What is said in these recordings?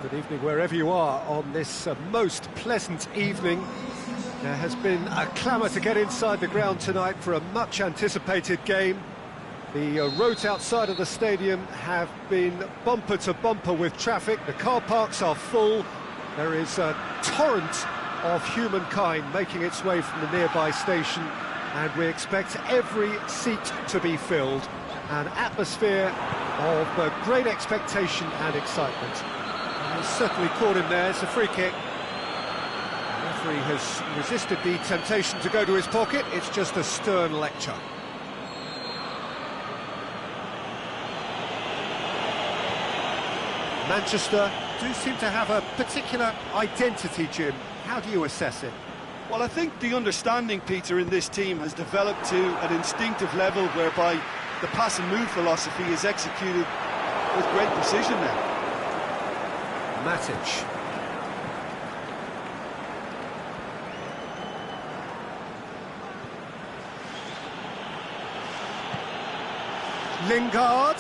Good evening wherever you are on this most pleasant evening. There has been a clamour to get inside the ground tonight for a much-anticipated game. The roads outside of the stadium have been bumper to bumper with traffic. The car parks are full. There is a torrent of humankind making its way from the nearby station, and we expect every seat to be filled. An atmosphere of great expectation and excitement. And he's certainly caught him there. It's a free kick. The referee has resisted the temptation to go to his pocket. It's just a stern lecture. Manchester do seem to have a particular identity, Jim. How do you assess it? Well, I think the understanding, Peter, in this team has developed to an instinctive level whereby the pass and move philosophy is executed with great precision now. Matic. Lingard.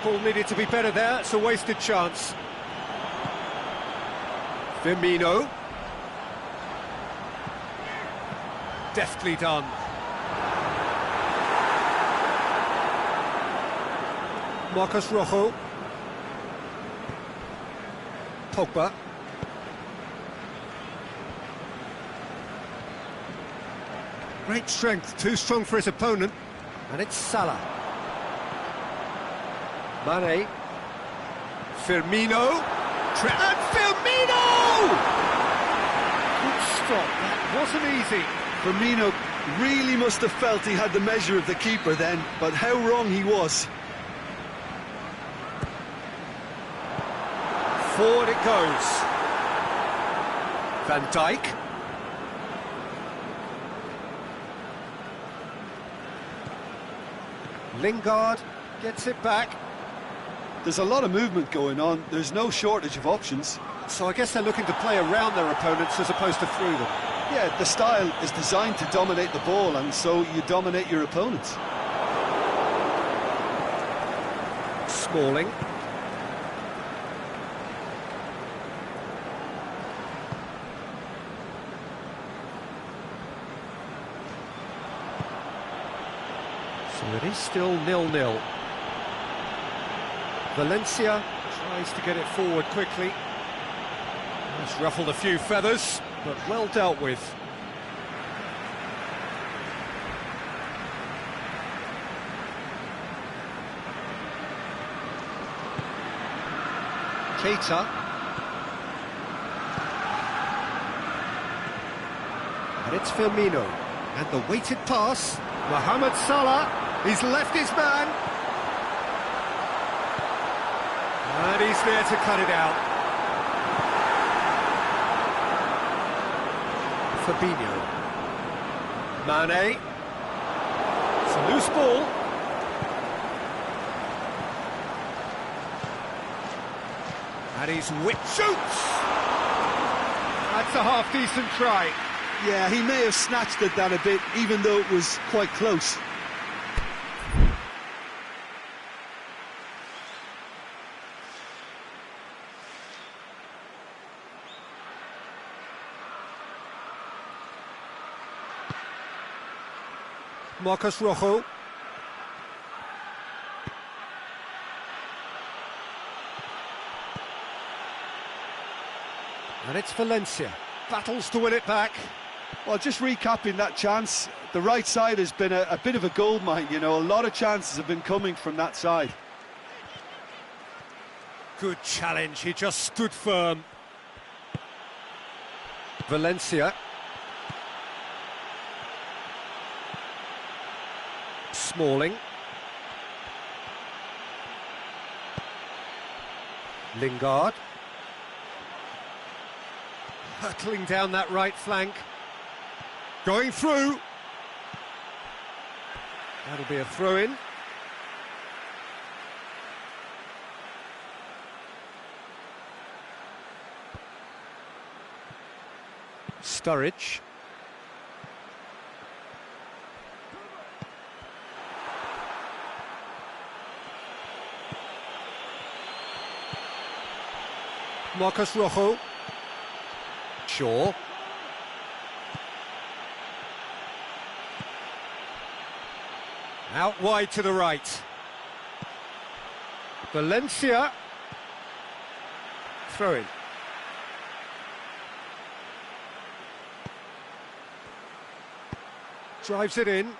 Ball needed to be better there. It's a wasted chance. Firmino. Deftly done. Marcos Rojo. Pogba. Great strength, too strong for his opponent. And it's Salah. Mane. Firmino. And Firmino! Good stop, that wasn't easy. Firmino really must have felt he had the measure of the keeper then, but how wrong he was. Forward it goes. Van Dijk. Lingard gets it back. There's a lot of movement going on. There's no shortage of options. So I guess they're looking to play around their opponents as opposed to through them. Yeah, the style is designed to dominate the ball, and so you dominate your opponents. Smalling. So it is still 0-0. Valencia tries to get it forward quickly. It's ruffled a few feathers, but well dealt with. Keita. And it's Firmino. And the weighted pass. Mohamed Salah. He's left his man. And he's there to cut it out. Fabinho. Mane. It's a loose ball. And he's shoots! That's a half-decent try. Yeah, he may have snatched at that a bit, even though it was quite close. Marcos Rojo. And it's Valencia. Battles to win it back. Well, just recapping that chance, the right side has been a bit of a goldmine, you know. A lot of chances have been coming from that side. Good challenge, he just stood firm. Valencia. Smalling. Lingard. Hurtling down that right flank. Going through. That'll be a throw-in. Sturridge. Marcos Rojo. Shaw. Out wide to the right. Valencia. Throw in. Drives it in.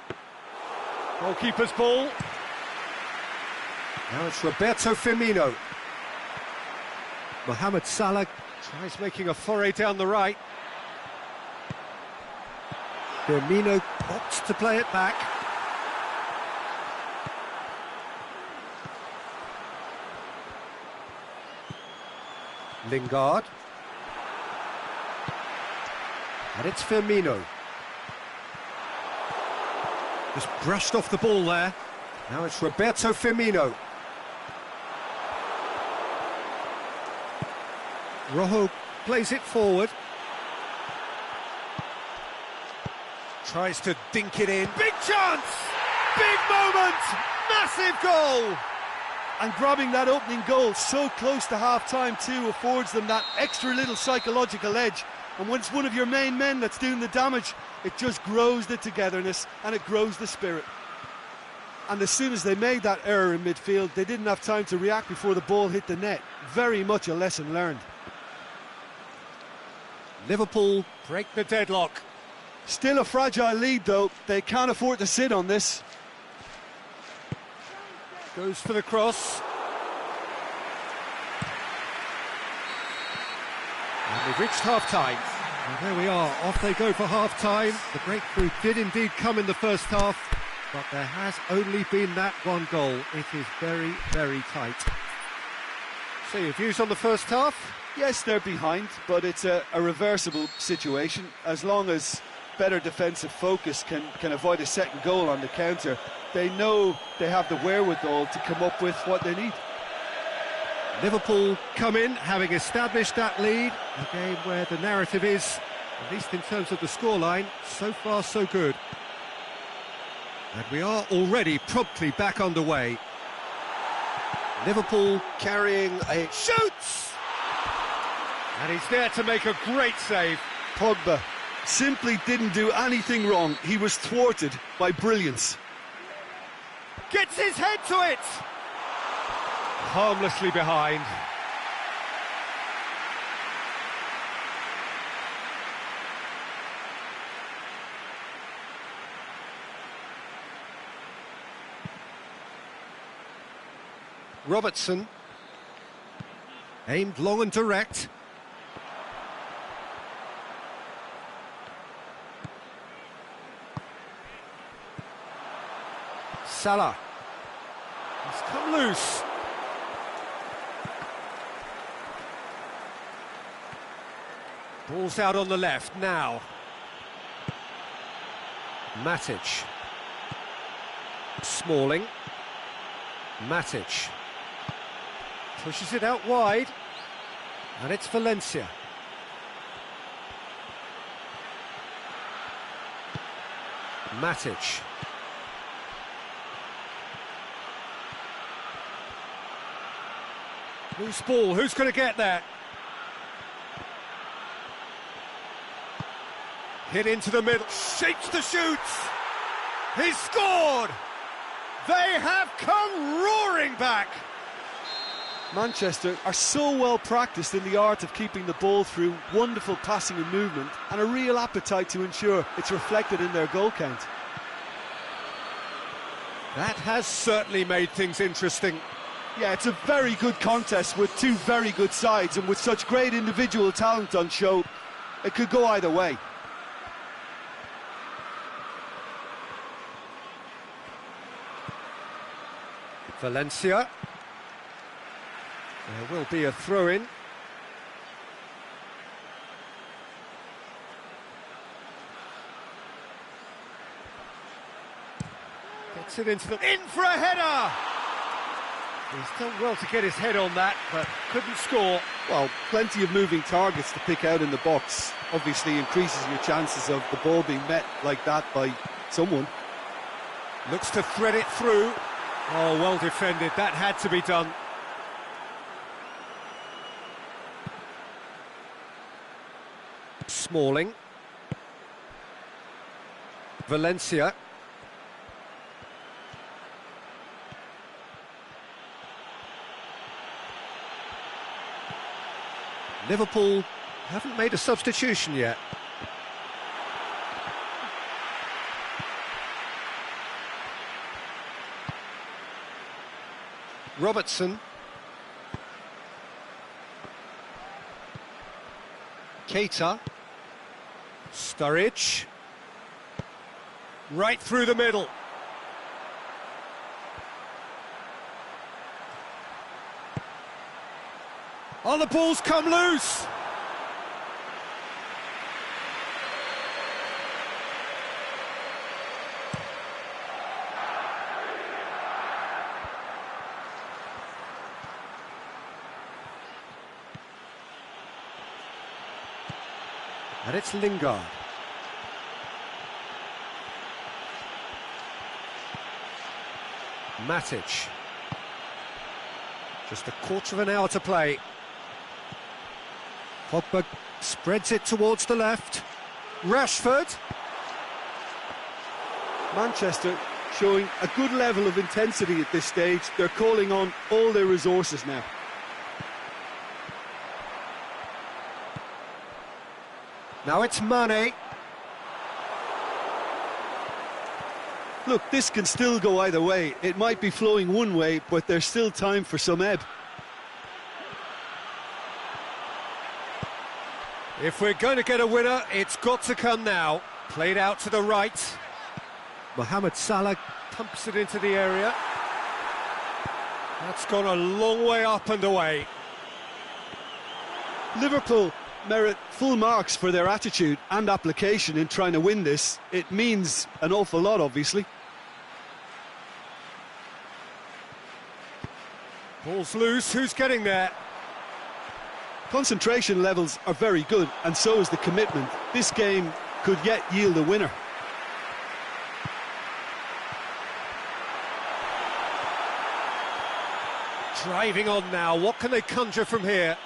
Goalkeeper's ball. Now it's Roberto Firmino. Mohamed Salah tries making a foray down the right. Firmino opts to play it back. Lingard. And it's Firmino. Just brushed off the ball there. Now it's Roberto Firmino. Rojo plays it forward. Tries to dink it in. Big chance! Big moment! Massive goal! And grabbing that opening goal so close to half-time too affords them that extra little psychological edge. And when it's one of your main men that's doing the damage, it just grows the togetherness and it grows the spirit. And as soon as they made that error in midfield, they didn't have time to react before the ball hit the net. Very much a lesson learned. Liverpool break the deadlock. Still a fragile lead though, they can't afford to sit on this. Goes for the cross. And we've reached half-time. And there we are, off they go for half-time. The breakthrough did indeed come in the first half, but there has only been that one goal. It is very, very tight. So your views on the first half? Yes, they're behind, but it's a reversible situation. As long as better defensive focus can avoid a second goal on the counter, they know they have the wherewithal to come up with what they need. Liverpool come in, having established that lead, a game where the narrative is, at least in terms of the scoreline, so far so good. And we are already promptly back underway. Liverpool carrying a... shoots! And he's there to make a great save. Pogba simply didn't do anything wrong. He was thwarted by brilliance. Gets his head to it! Harmlessly behind. Robertson. Aimed long and direct. Salah. He's come loose. Ball's out on the left now. Matic. Smalling. Matic. Pushes it out wide. And it's Valencia. Matic. Loose ball, who's going to get there? Hit into the middle, shapes the shoots! He's scored! They have come roaring back! Manchester are so well practiced in the art of keeping the ball through wonderful passing and movement, and a real appetite to ensure it's reflected in their goal count. That has certainly made things interesting. Yeah, it's a very good contest with two very good sides, and with such great individual talent on show, it could go either way. Valencia. There will be a throw-in. Gets it into the... in for a header! He's done well to get his head on that, but couldn't score. Well, plenty of moving targets to pick out in the box. Obviously increases your chances of the ball being met like that by someone. Looks to thread it through. Oh, well defended. That had to be done. Smalling. Valencia. Liverpool haven't made a substitution yet. Robertson. Keita. Sturridge. Right through the middle. Oh, the ball's come loose. And it's Lingard. Matic. Just a quarter of an hour to play. Pogba spreads it towards the left. Rashford. Manchester showing a good level of intensity at this stage. They're calling on all their resources now. Now it's Mane. Look, this can still go either way. It might be flowing one way, but there's still time for some ebb. If we're going to get a winner, it's got to come now. Played out to the right. Mohamed Salah pumps it into the area. That's gone a long way up and away. Liverpool merit full marks for their attitude and application in trying to win this. It means an awful lot, obviously. Ball's loose, who's getting there? Concentration levels are very good, and so is the commitment. This game could yet yield a winner. Driving on now, what can they conjure from here?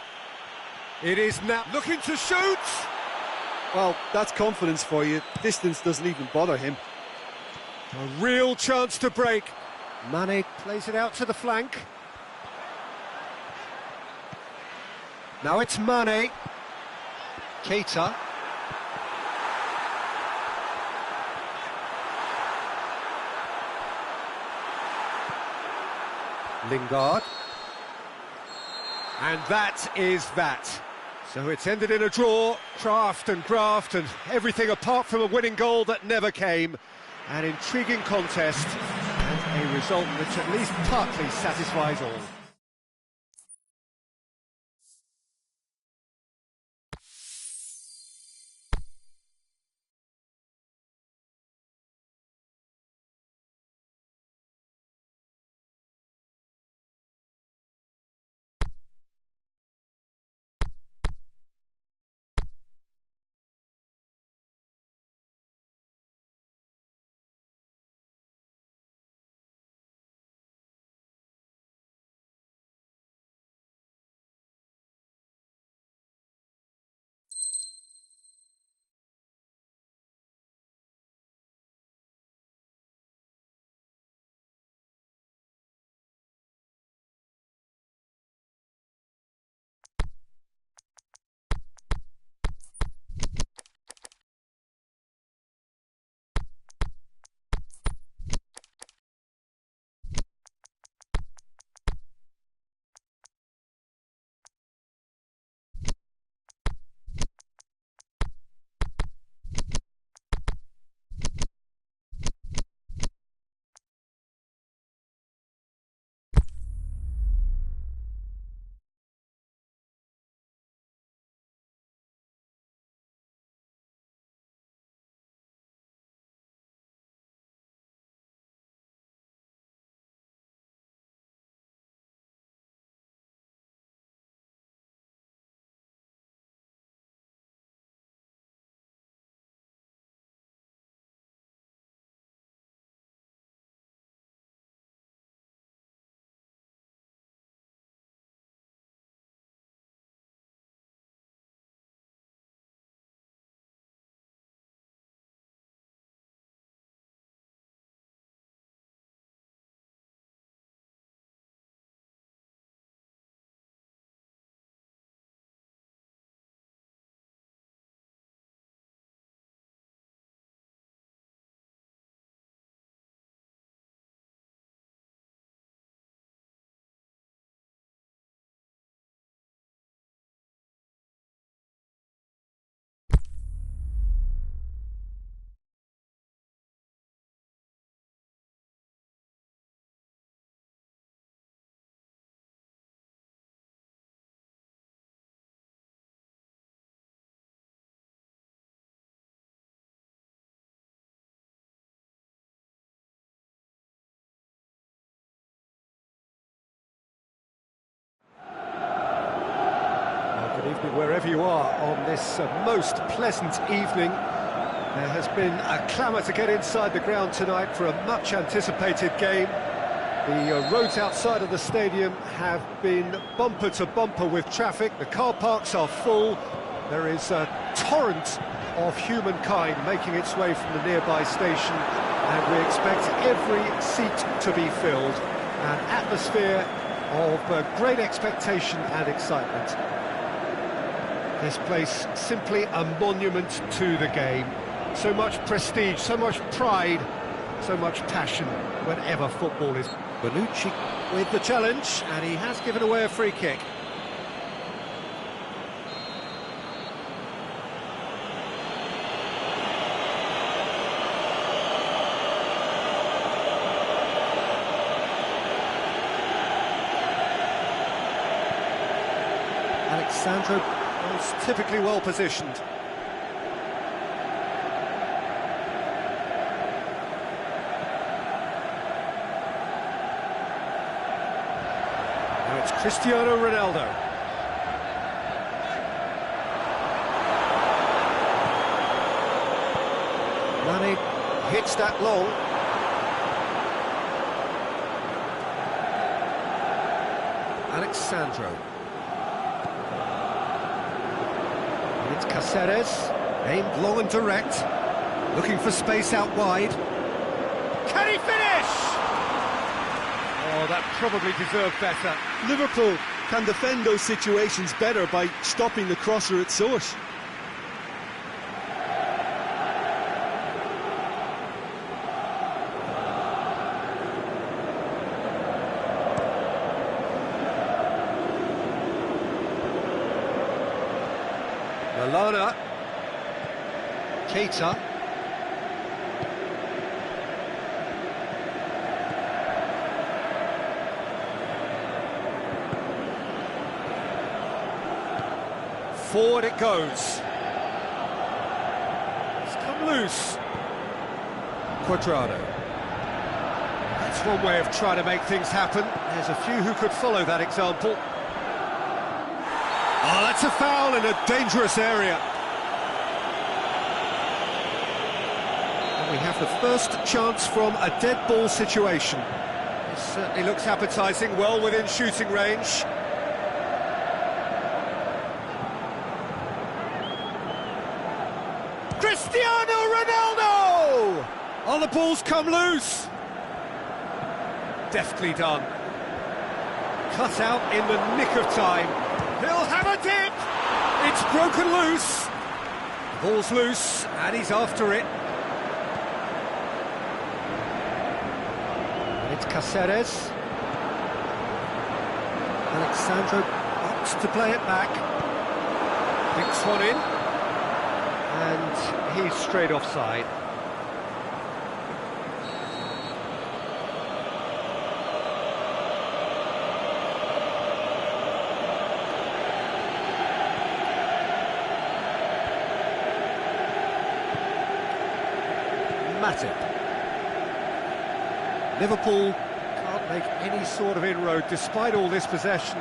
It is now looking to shoot! Well, that's confidence for you. Distance doesn't even bother him. A real chance to break. Mane plays it out to the flank. Now it's Mane. Keita. Lingard. And that is that. So it's ended in a draw, craft and graft and everything apart from a winning goal that never came. An intriguing contest and a result which at least partly satisfies all. wherever you are on this most pleasant evening. There has been a clamour to get inside the ground tonight for a much-anticipated game. The roads outside of the stadium have been bumper to bumper with traffic. The car parks are full. There is a torrent of humankind making its way from the nearby station, and we expect every seat to be filled. An atmosphere of great expectation and excitement. This place simply a monument to the game. So much prestige, so much pride, so much passion whenever football is. Bonucci with the challenge, and he has given away a free kick. Alexandro was typically well positioned. Now it's Cristiano Ronaldo. Mane hits that long. Alexandro. It's Caceres, aimed long and direct, looking for space out wide. Can he finish? Oh, that probably deserved better. Liverpool can defend those situations better by stopping the crosser at source. Lallana, Keita, forward it goes. It's come loose. Cuadrado. That's one way of trying to make things happen. There's a few who could follow that example. Oh, that's a foul in a dangerous area. And we have the first chance from a dead ball situation. It certainly looks appetising, well within shooting range. Cristiano Ronaldo! Oh, the ball's come loose. Deftly done. Cut out in the nick of time. He'll have a dip! It's broken loose. Ball's loose, and he's after it. It's Caceres. Alexandro opts to play it back. Picks one in. And he's straight offside. Matip. Liverpool can't make any sort of inroad despite all this possession.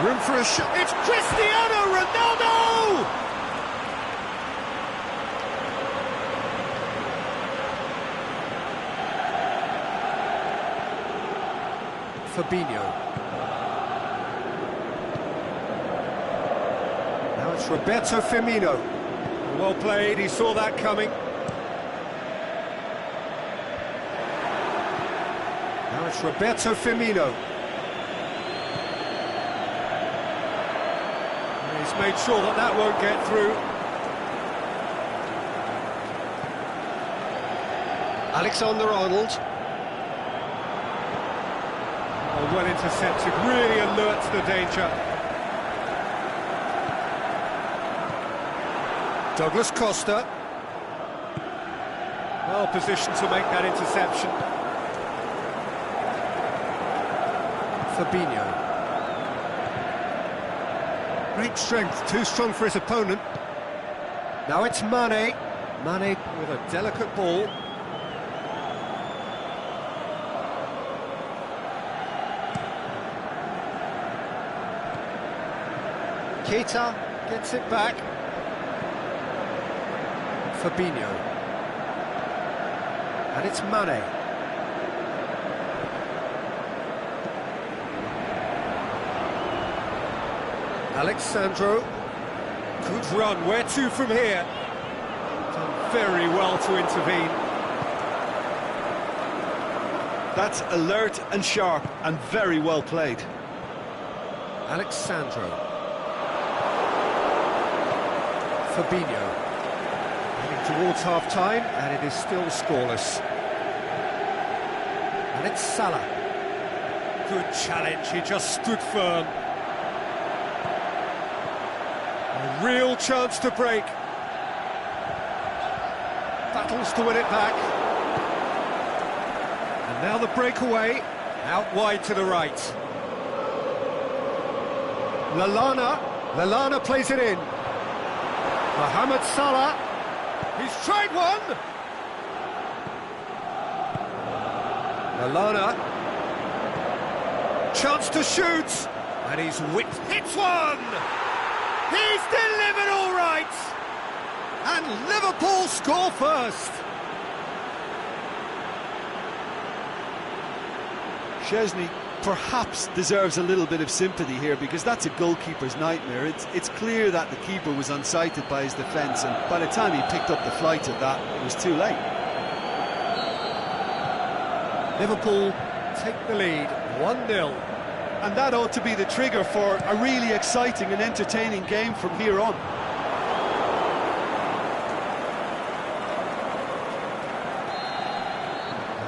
Room for a shot. It's Cristiano Ronaldo! Fabinho. It's Roberto Firmino. Well played, he saw that coming. Now it's Roberto Firmino. And he's made sure that that won't get through. Alexander-Arnold. Oh, well intercepted, really alert to the danger. Douglas Costa. Well positioned to make that interception. Fabinho. Great strength, too strong for his opponent. Now it's Mane. Mane with a delicate ball. Keita gets it back. Fabinho. And it's Mane. Alexandro. Good run. Where to from here? Done very well to intervene. That's alert and sharp and very well played. Alexandro. Fabinho. Heading towards half-time, and it is still scoreless. And it's Salah. Good challenge, he just stood firm. A real chance to break. Battles to win it back. And now the breakaway, out wide to the right. Lallana plays it in. Mohamed Salah, he's tried one! Lallana, chance to shoot, and he's whipped, hits one! He's delivered all right! And Liverpool score first! Szczesny perhaps deserves a little bit of sympathy here, because that's a goalkeeper's nightmare. It's clear that the keeper was unsighted by his defence, and by the time he picked up the flight of that, it was too late. Liverpool take the lead, 1-0. And that ought to be the trigger for a really exciting and entertaining game from here on.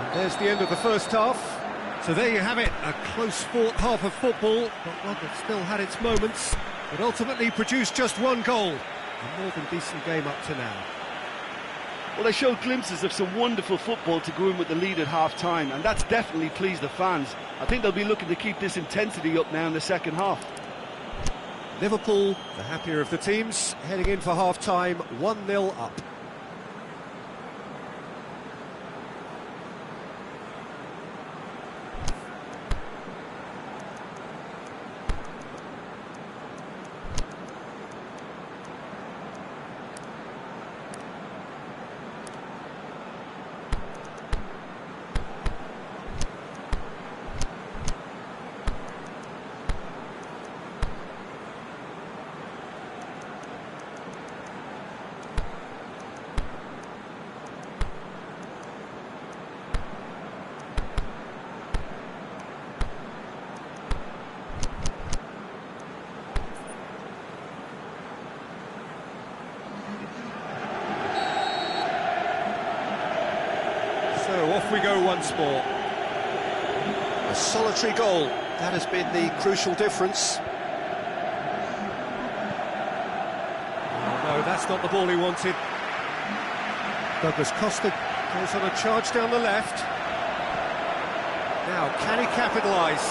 And there's the end of the first half. So there you have it, a close-fought half of football, but one that still had its moments, but ultimately produced just one goal. A more than decent game up to now. Well, they showed glimpses of some wonderful football to go in with the lead at half-time, and that's definitely pleased the fans. I think they'll be looking to keep this intensity up now in the second half. Liverpool, the happier of the teams, heading in for half-time, 1-0 up. So off we go once more. A solitary goal, that has been the crucial difference. Oh no, that's not the ball he wanted. Douglas Costa goes on a charge down the left. Now, can he capitalise?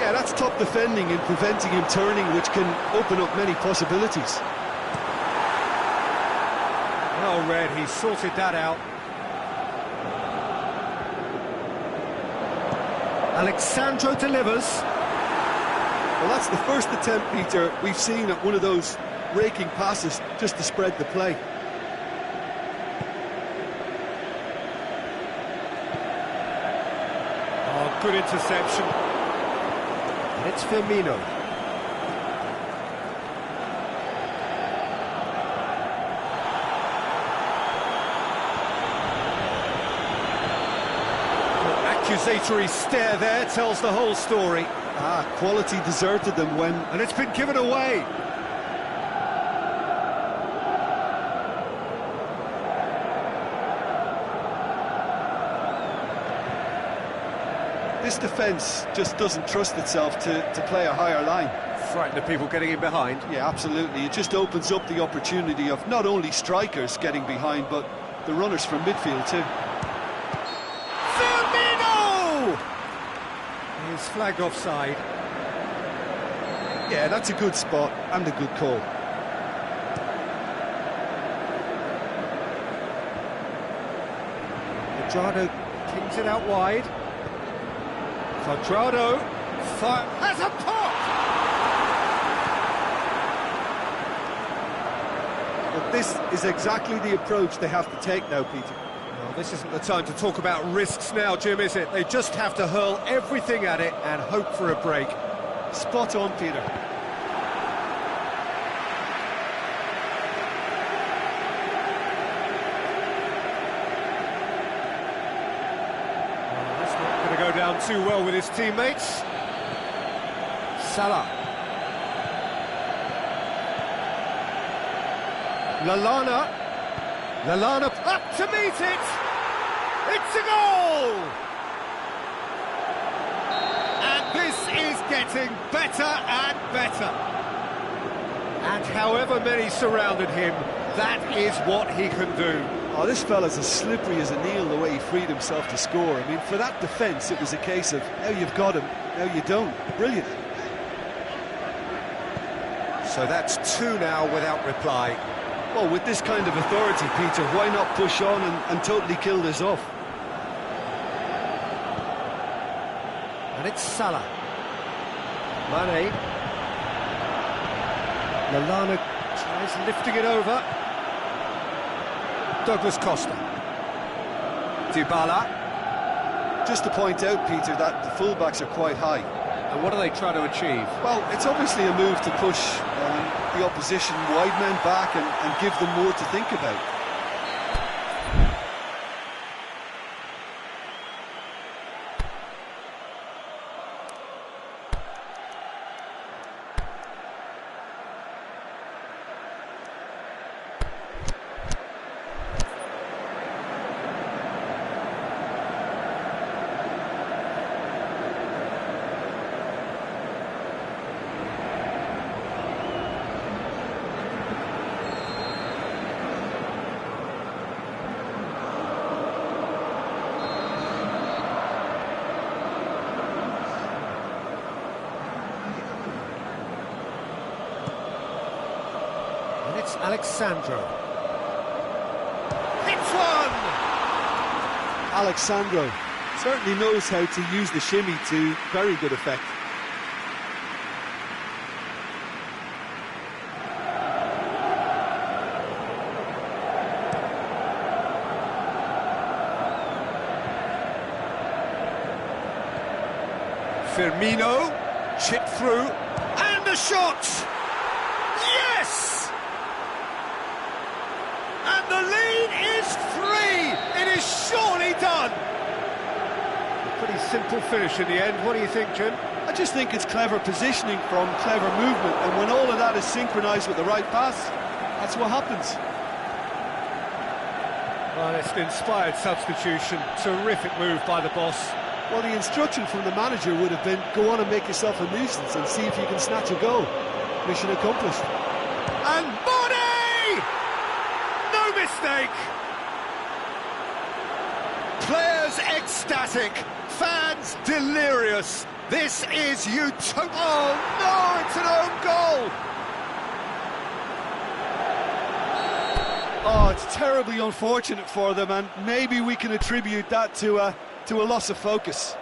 Yeah, that's top defending and preventing him turning, which can open up many possibilities. Well read, he sorted that out. Alexandro delivers. Well, that's the first attempt, Peter, we've seen at one of those raking passes just to spread the play. Oh, good interception. And it's Firmino. Accusatory stare there tells the whole story. Quality deserted them when... And it's been given away. This defence just doesn't trust itself to play a higher line. Frightened of people getting in behind. Yeah, absolutely. It just opens up the opportunity of not only strikers getting behind, but the runners from midfield too. Firmino! He's flagged offside. Yeah, that's a good spot and a good call. Cuadrado kings it out wide. Cuadrado has a pop! this is exactly the approach they have to take now, Peter. Well, this isn't the time to talk about risks now, Jim, is it? They just have to hurl everything at it and hope for a break. Spot on, Peter. Well, that's not going to go down too well with his teammates. Salah. Lallana up to meet it! It's a goal! And this is getting better and better. And however many surrounded him, that is what he can do. Oh, this fella's as slippery as a needle the way he freed himself to score. I mean, for that defence, it was a case of, now you've got him, now you don't. Brilliant. So that's two now without reply. Well, with this kind of authority, Peter, why not push on and totally kill this off? And it's Salah. Mane. Lallana tries lifting it over. Douglas Costa. Dybala. Just to point out, Peter, that the fullbacks are quite high. And what do they try to achieve? Well, it's obviously a move to push the opposition wide men back and give them more to think about. It's Alexandro. Hits one! Alexandro certainly knows how to use the shimmy to very good effect. Firmino, chip through, and a shot! Yes! And the lead is 3! It is surely done! A pretty simple finish in the end. What do you think, Jim? I just think it's clever positioning from clever movement, and when all of that is synchronised with the right pass, that's what happens. Well, it's an inspired substitution. Terrific move by the boss. Well, the instruction from the manager would have been, go on and make yourself a nuisance and see if you can snatch a goal. Mission accomplished. And Mane! No mistake! Players ecstatic, fans delirious. This is utopia. Oh no, it's an own goal! Oh, it's terribly unfortunate for them, and maybe we can attribute that to a loss of focus.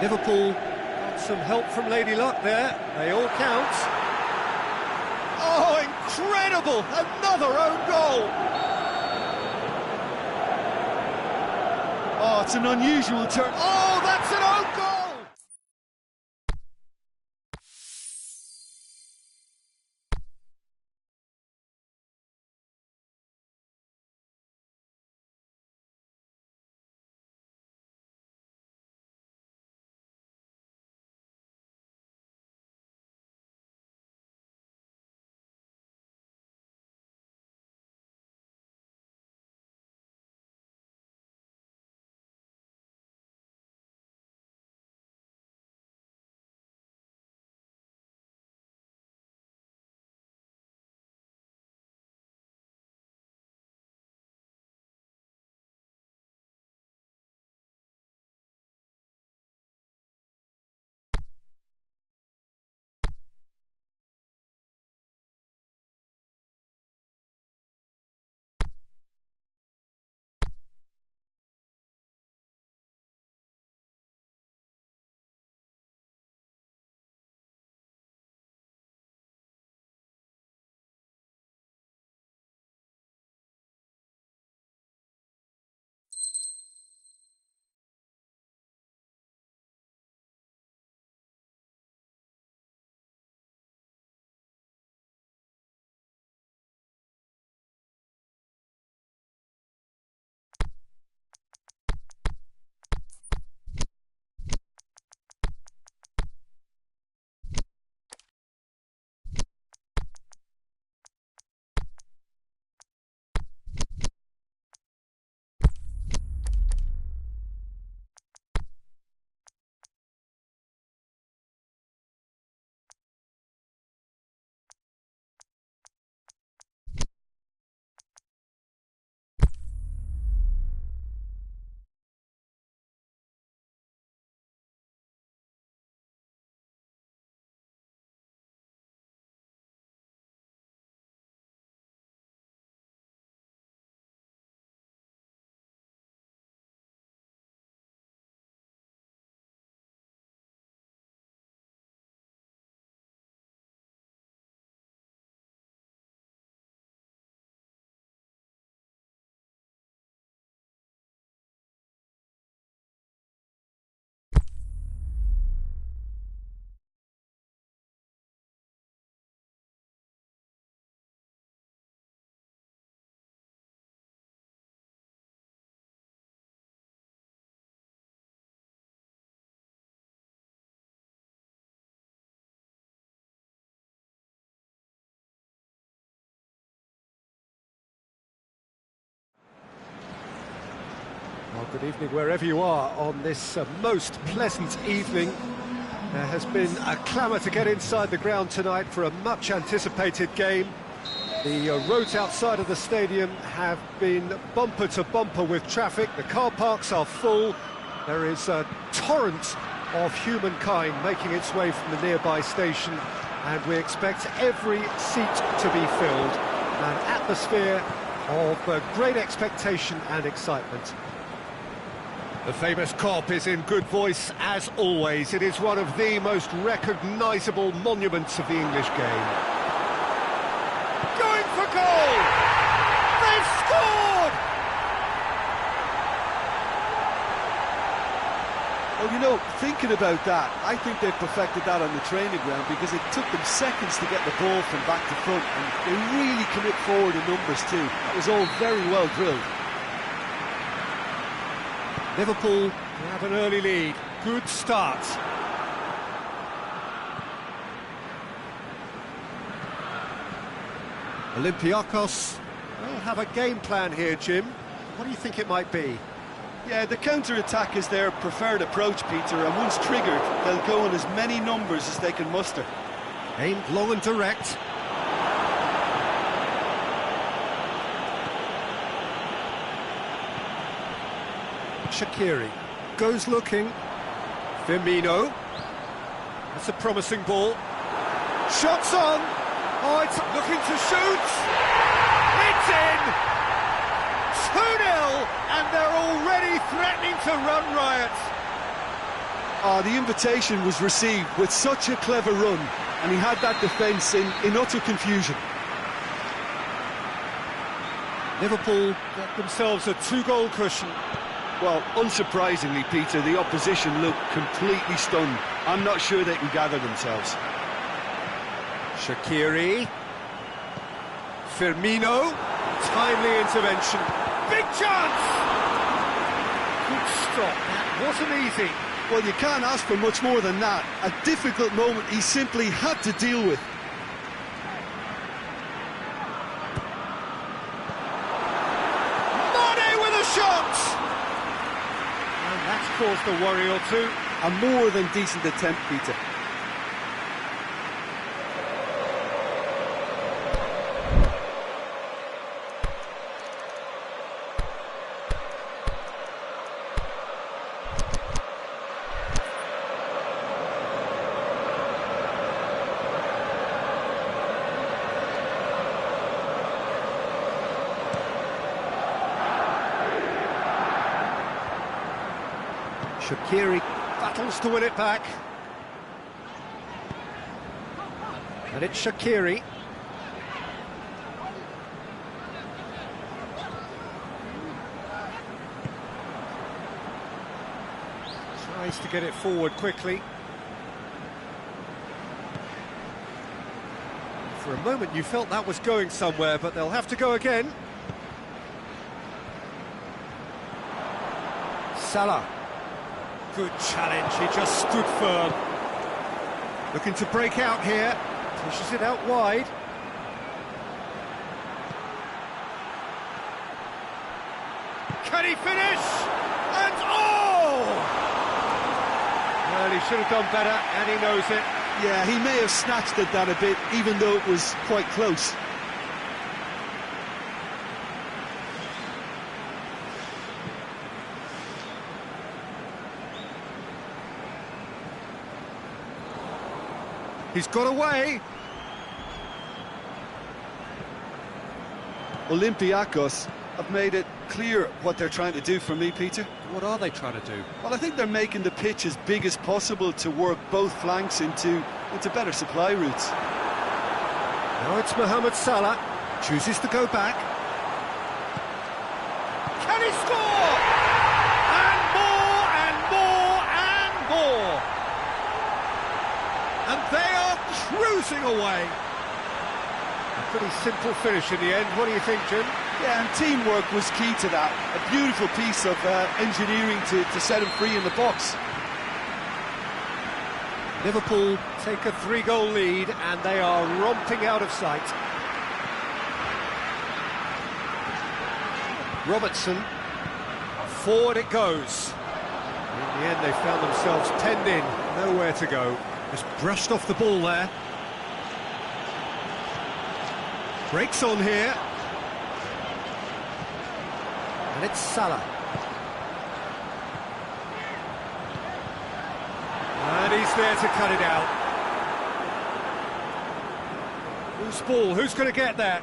Liverpool got some help from Lady Luck there. They all count. Oh, incredible! Another own goal! Oh, it's an unusual turn. Oh, that's an own goal! Well, good evening wherever you are on this most pleasant evening. There has been a clamour to get inside the ground tonight for a much anticipated game. The roads outside of the stadium have been bumper to bumper with traffic. The car parks are full. There is a torrent of humankind making its way from the nearby station, and we expect every seat to be filled. An atmosphere of great expectation and excitement. The famous Kop is in good voice as always. It is one of the most recognisable monuments of the English game. Going for goal! They've scored! Well, you know, thinking about that, I think they've perfected that on the training ground, because it took them seconds to get the ball from back to front, and they really commit forward in numbers too. It was all very well drilled. Liverpool have an early lead. Good start. Olympiacos will have a game plan here, Jim. What do you think it might be? Yeah, the counter-attack is their preferred approach, Peter, and once triggered, they'll go in as many numbers as they can muster. Aimed long and direct. Shaqiri goes looking. Firmino. That's a promising ball. Shots on. Oh, it's looking to shoot. It's in. 2-0, and they're already threatening to run riot. Oh, the invitation was received with such a clever run, and he had that defence in utter confusion. Liverpool get themselves a 2-goal cushion. Well, unsurprisingly, Peter, the opposition look completely stunned. I'm not sure they can gather themselves. Shaqiri. Firmino. Timely intervention. Big chance! Good stop. That wasn't easy. Well, you can't ask for much more than that. A difficult moment he simply had to deal with. Mane with a shot! And that's caused a worry or two. A more than decent attempt, Peter. Shaqiri battles to win it back. And it's Shaqiri. Tries to get it forward quickly. For a moment you felt that was going somewhere, but they'll have to go again. Salah. Good challenge, he just stood firm. Looking to break out here, pushes it out wide. Can he finish? And oh! Well, he should have done better, and he knows it. Yeah, he may have snatched at that a bit, even though it was quite close. He's got away. Olympiacos have made it clear what they're trying to do for me, Peter. What are they trying to do? Well, I think they're making the pitch as big as possible to work both flanks into better supply routes. Now it's Mohamed Salah, chooses to go back. Can he score? And more, and more, and more. And they are cruising away. A pretty simple finish in the end. What do you think, Jim? Yeah, and teamwork was key to that. A beautiful piece of engineering to set him free in the box. Liverpool take a 3-goal lead and they are romping out of sight. Robertson, forward it goes. In the end they found themselves penned in, nowhere to go. Just brushed off the ball there. Breaks on here. And it's Salah. And he's there to cut it out. Whose ball? Who's going to get that?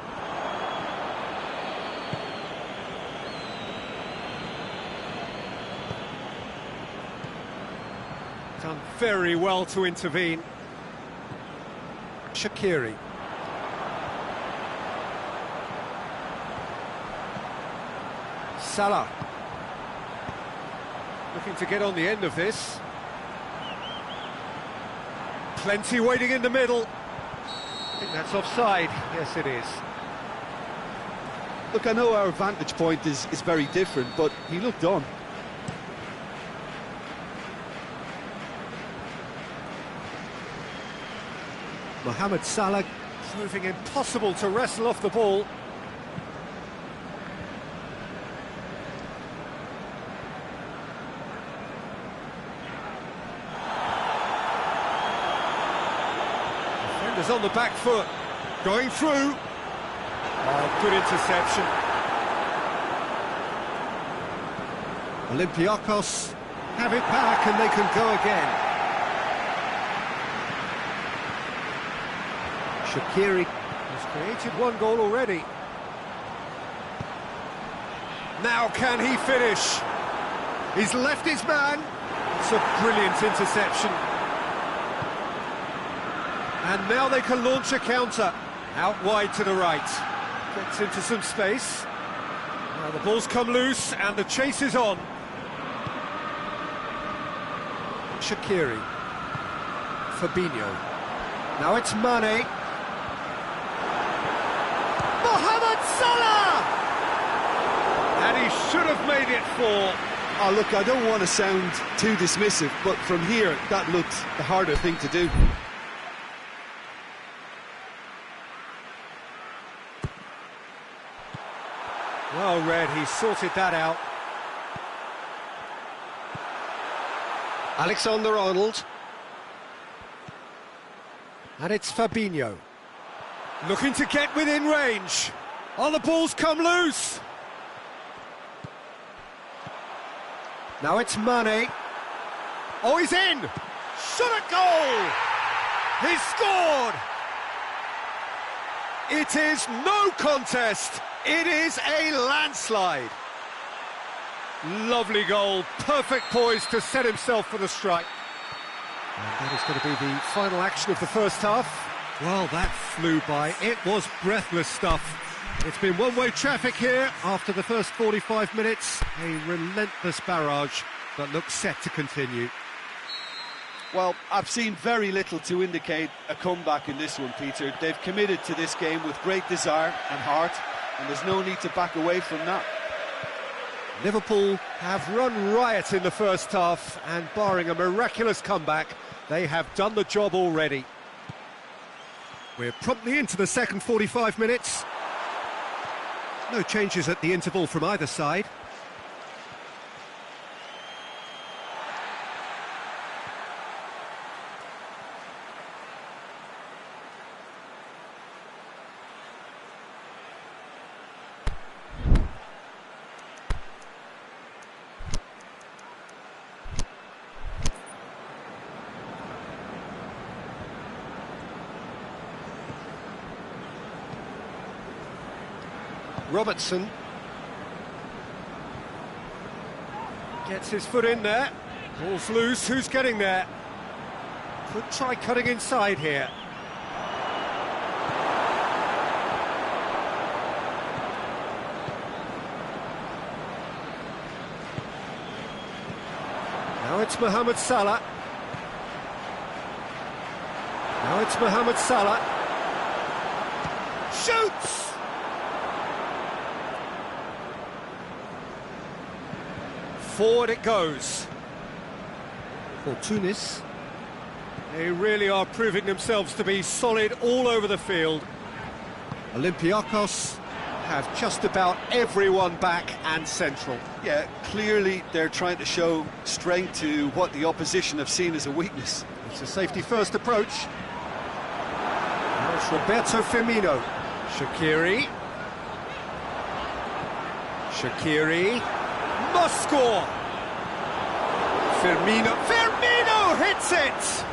Done very well to intervene. Shaqiri. Salah. Looking to get on the end of this. Plenty waiting in the middle. I think that's offside. Yes, it is. Look, I know our vantage point is very different, but he looked on. Mohamed Salah proving impossible to wrestle off the ball. Defenders on the back foot, going through. Oh, good interception. Olympiacos have it back and they can go again. Shaqiri has created 1 goal already. Now can he finish? He's left his man. It's a brilliant interception. And now they can launch a counter. Out wide to the right. Gets into some space. Now the ball's come loose and the chase is on. Shaqiri. Fabinho. Now it's Mane. Mohamed Salah! And he should have made it 4. Oh, look, I don't want to sound too dismissive, but from here, that looked the harder thing to do. Well read, he sorted that out. Alexander-Arnold. And it's Fabinho. Looking to get within range. Oh, the ball's come loose. Now it's Mane. Oh, he's in! Shot a goal! He's scored! It is no contest. It is a landslide. Lovely goal, perfect poise to set himself for the strike. And that is going to be the final action of the first half. Well, that flew by. It was breathless stuff. It's been one-way traffic here after the first 45 minutes. A relentless barrage that looks set to continue. Well, I've seen very little to indicate a comeback in this one, Peter. They've committed to this game with great desire and heart, and there's no need to back away from that. Liverpool have run riot in the first half, and barring a miraculous comeback, they have done the job already. We're promptly into the second 45 minutes. No changes at the interval from either side. Robertson gets his foot in there. Ball's loose. Who's getting there? Could try cutting inside here. Now it's Mohamed Salah. Now it's Mohamed Salah. Shoots! Forward it goes. For Tunis. They really are proving themselves to be solid all over the field. Olympiacos have just about everyone back and central. Yeah, clearly they're trying to show strength to what the opposition have seen as a weakness. It's a safety-first approach. Now it's Roberto Firmino. Shaqiri. Shaqiri. Must score! Firmino hits it!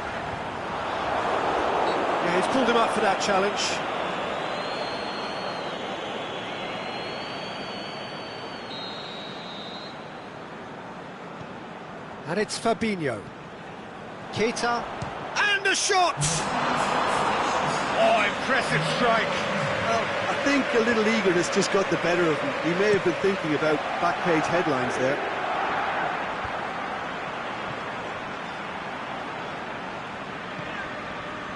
Yeah, he's pulled him up for that challenge. And it's Fabinho. Keita. And a shot! Oh, impressive strike. Well, I think a little eagerness just got the better of him. He may have been thinking about back-page headlines there.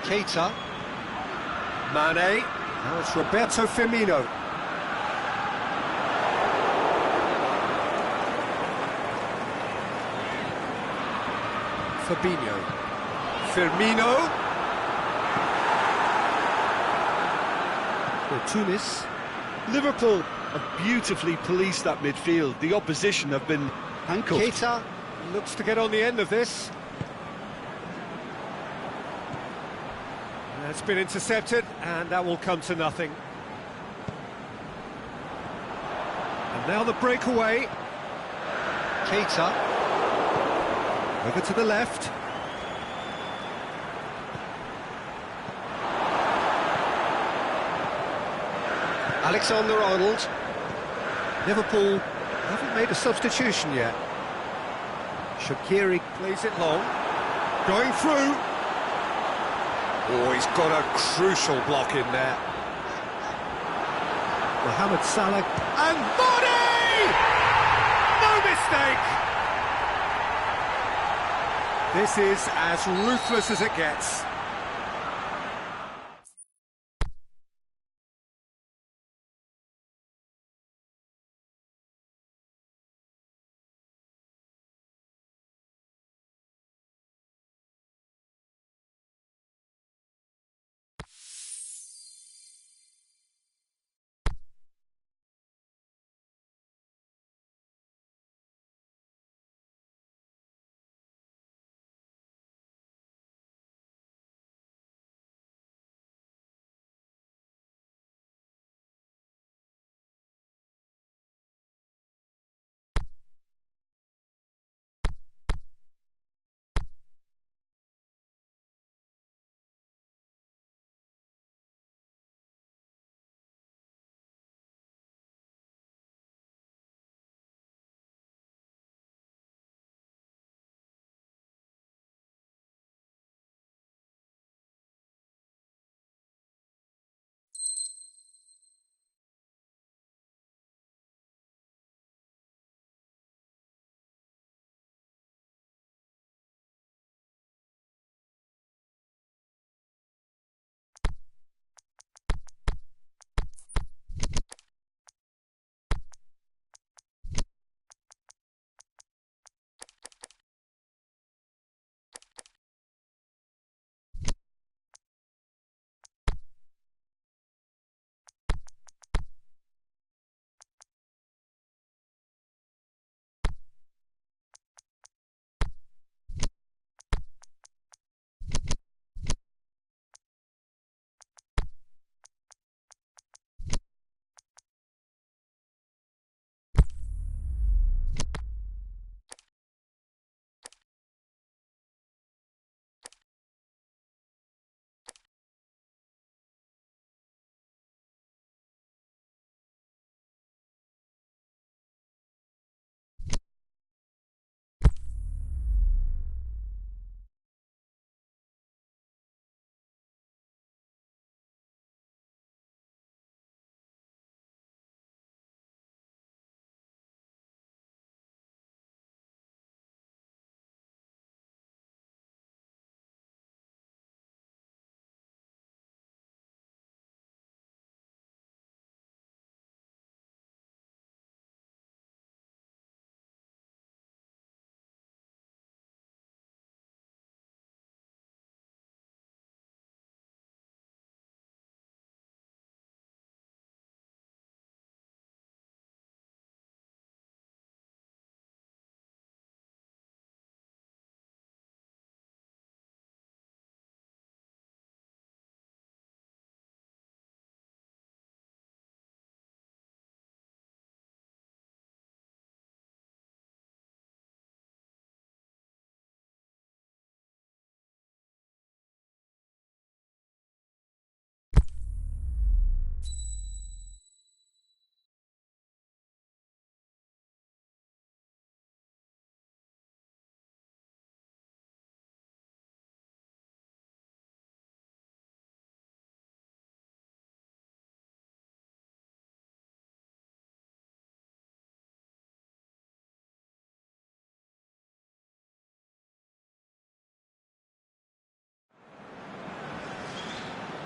Keita. Mane. Now it's Roberto Firmino. Fabinho. Firmino. For Tunis. Liverpool have beautifully policed that midfield. The opposition have been handcuffed. Keita looks to get on the end of this. It's been intercepted, and that will come to nothing. And now the breakaway. Keita. Over to the left. Alexander-Arnold. Liverpool haven't made a substitution yet. Shaqiri plays it long. Going through. Oh, he's got a crucial block in there. Mohamed Salah. And body! No mistake! This is as ruthless as it gets.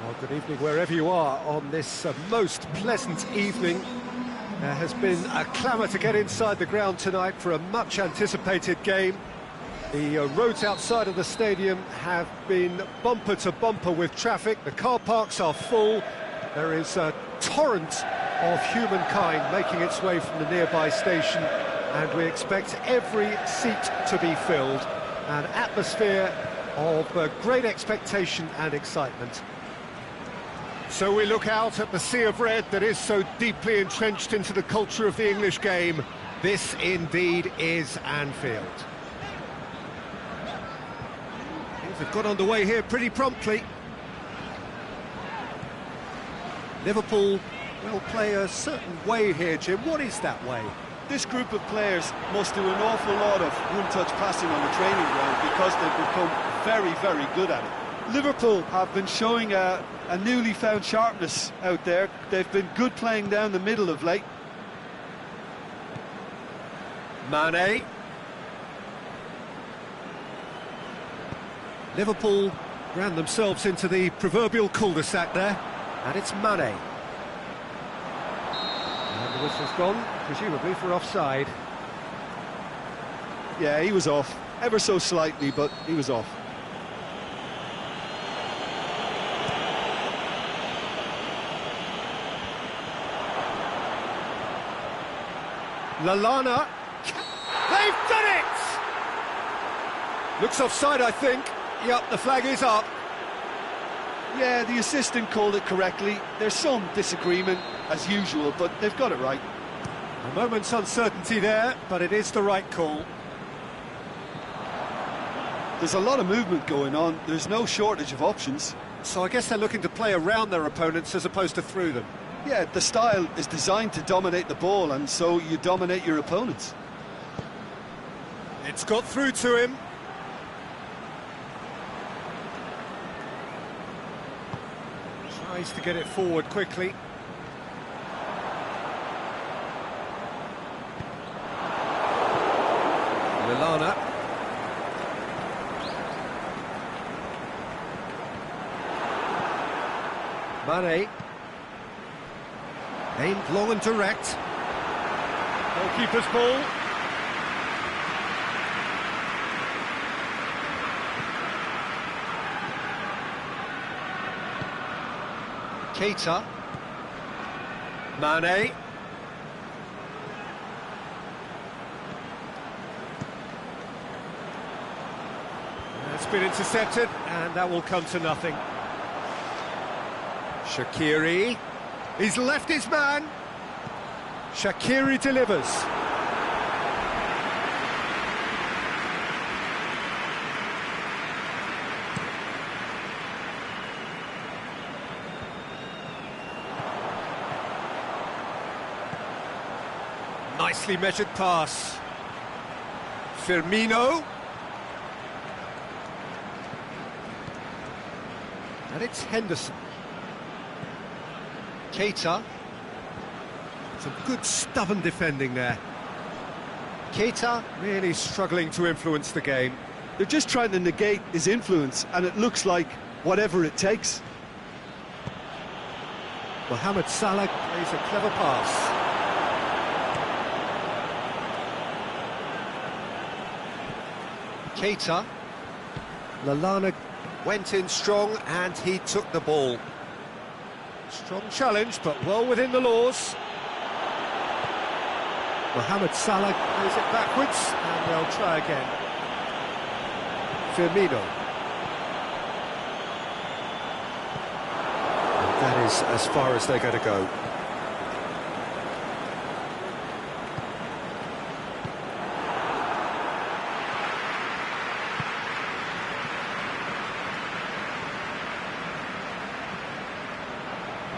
Well, good evening wherever you are on this most pleasant evening. There has been a clamour to get inside the ground tonight for a much anticipated game. The roads outside of the stadium have been bumper to bumper with traffic. The car parks are full. There is a torrent of humankind making its way from the nearby station, and we expect every seat to be filled. An atmosphere of great expectation and excitement. So we look out at the sea of red that is so deeply entrenched into the culture of the English game. This indeed is Anfield. Things have got underway here pretty promptly. Liverpool will play a certain way here, Jim. What is that way? This group of players must do an awful lot of one-touch passing on the training ground because they've become very, very good at it. Liverpool have been showing a newly found sharpness out there. They've been good playing down the middle of late. Mane. Liverpool ran themselves into the proverbial cul-de-sac there, and it's Mane. And the whistle's gone, presumably for offside. Yeah, he was off, ever so slightly, but he was off. Lallana. They've done it! Looks offside, I think. Yep, the flag is up. Yeah, the assistant called it correctly. There's some disagreement, as usual, but they've got it right. A moment's uncertainty there, but it is the right call. There's a lot of movement going on. There's no shortage of options. So I guess they're looking to play around their opponents as opposed to through them. Yeah, the style is designed to dominate the ball, and so you dominate your opponents. It's got through to him. Tries to get it forward quickly. Lallana. Mane. Aimed long and direct. Goalkeeper's ball. Keita. Mane. It's been intercepted, and that will come to nothing. Shaqiri. He's left his man. Shaqiri delivers. Nicely measured pass. Firmino. And it's Henderson. Keita. Some good stubborn defending there. Keita really struggling to influence the game. They're just trying to negate his influence, and it looks like whatever it takes. Mohamed Salah plays a clever pass. Keita. Lallana went in strong and he took the ball. Strong challenge, but well within the laws. Mohamed Salah plays it backwards, and they'll try again. Firmino. And that is as far as they're going to go.